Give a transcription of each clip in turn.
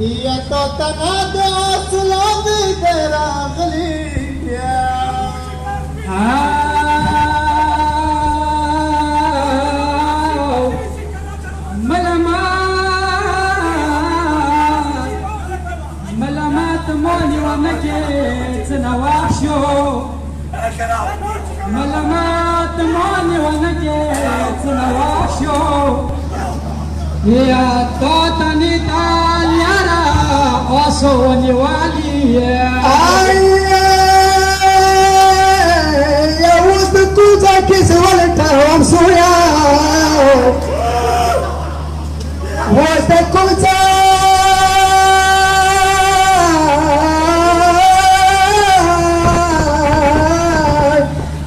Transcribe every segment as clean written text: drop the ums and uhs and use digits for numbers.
يا توتنا دوس لابي دراغلي ملامات موني ونكيت نواشو ملامات موني ونكيت نواشو يا توتني تاليارا وصوني والي يا وسط كوتا كيس ولتا ومسويا وسط كوتا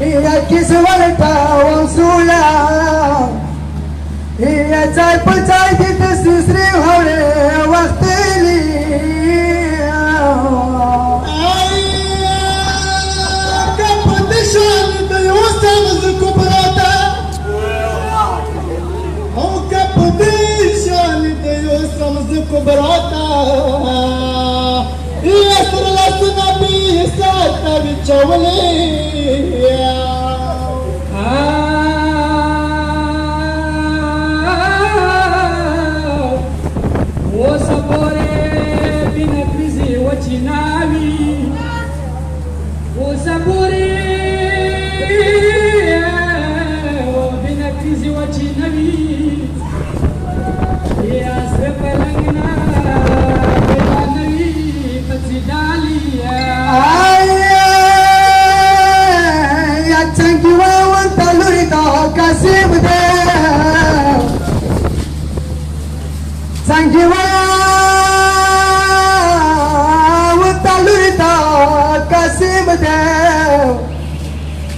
يا كيس ولتا ومسويا يا تاي بتاي تسسري هوري وقتلي كابتشان ديوسم زكبراتا او كابتشان ديوسم زكبراتا يسر لسنا بيساتا بيچولي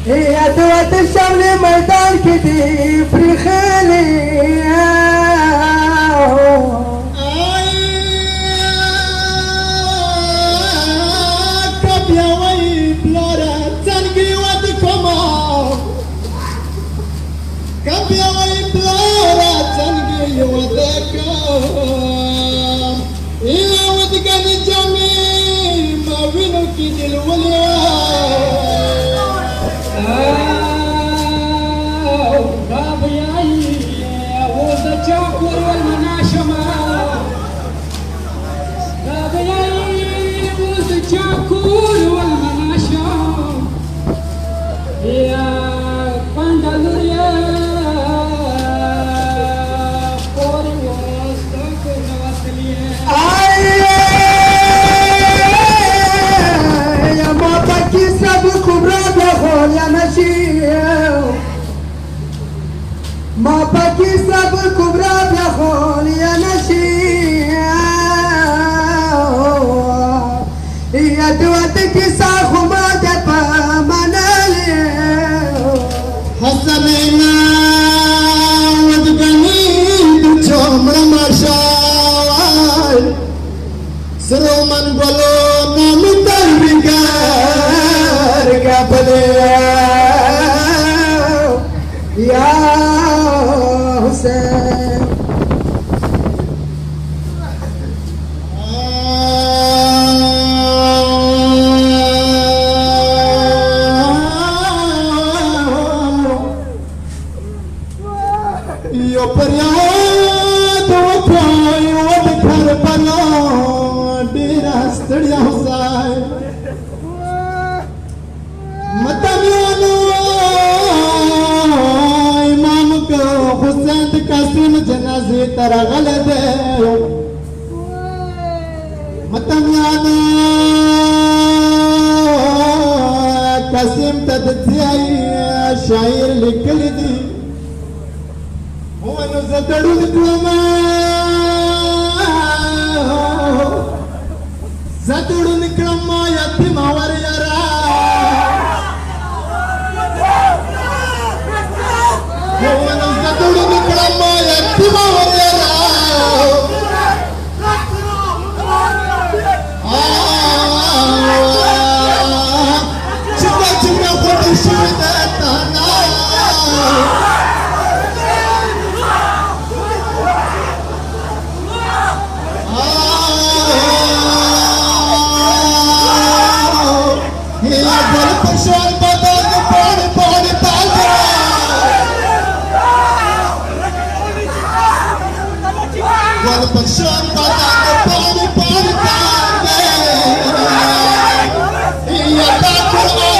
يا دوات الشمل ميدان كدي في خيلي كبيا وي بلورا تنقي ودكما كبيا وي بلورا تنقي ودكما يا ودقن الجميل ما بينو كدي الوليا الشاكور والمناشمة يا بوز الشاكور والمناشمة يا باندالوريا فوري وستاكور نواسلية يا موتا كيسا بكبرى بخول يا نشيو ما باقي سب الكبرى بيخول يا نشيا يا دواتك ساخو ما دبا منالي حسنينا ودقني بتشوم رمشاي سرو من بلو نمتر بكار قبلي يا حسين يا برياد وفاي وبكر بنا ديراستر يا حسين متميانو حسين قاسم جنازي ترغل دے متمیانا قاسم تدتیائی شاعر لکل دی هو نزدڑو نکلما زدڑو نکلما یتیم ور یرا والبشر بدأت باني باني هي تاكل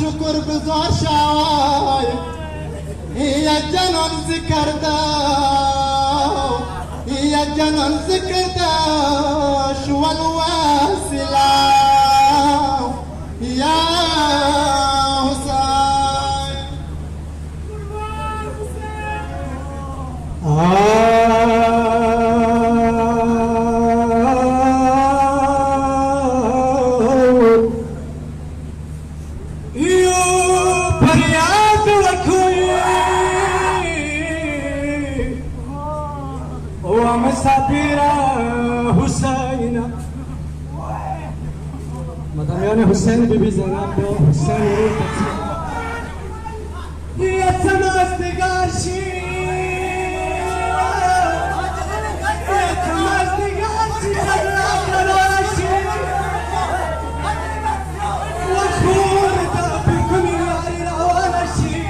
شكر بزار شاي هي جنون ذكر داو هي جنون ذكر داو شو الواسلة يا حسين مدام حسین بی بی زینب حسین رو تقسیم یه تمازدگارشی یه تمازدگارشی راشی و خور دا بکن یاری روانشی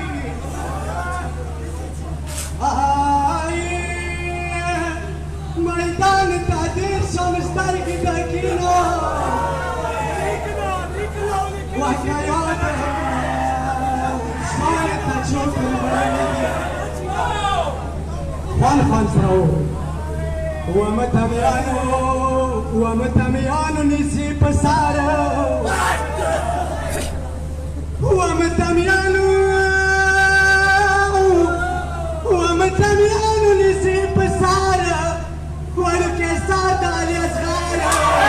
میدان تادیر شمستر کی دکینو خان فرعون ومتميانو نسي بسارة ومتميانو نسي بسارة والكسار دالي صغارة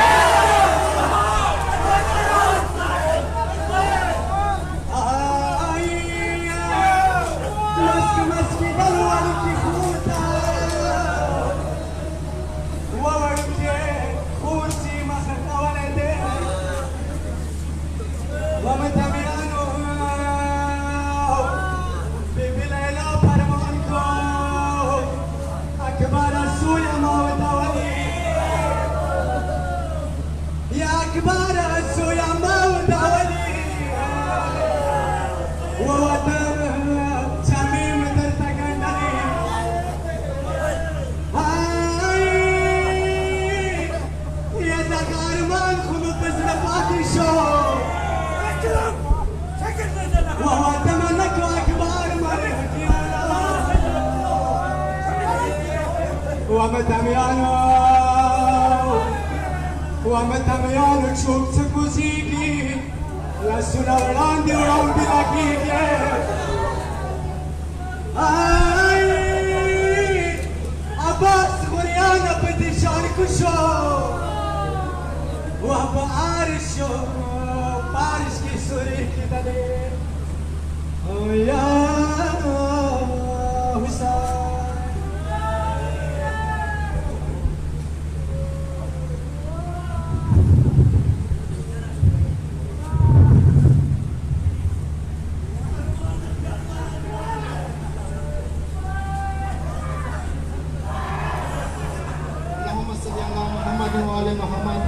ومتميانو ومتميان تشوف تكوزيكي يا سنة وراندي ورامبي لكيكي عباس غريانا بدي شاركو شو وابا عارشو بارش كي سوريكي دالي يا حسين اللهم صل على محمد وآل محمد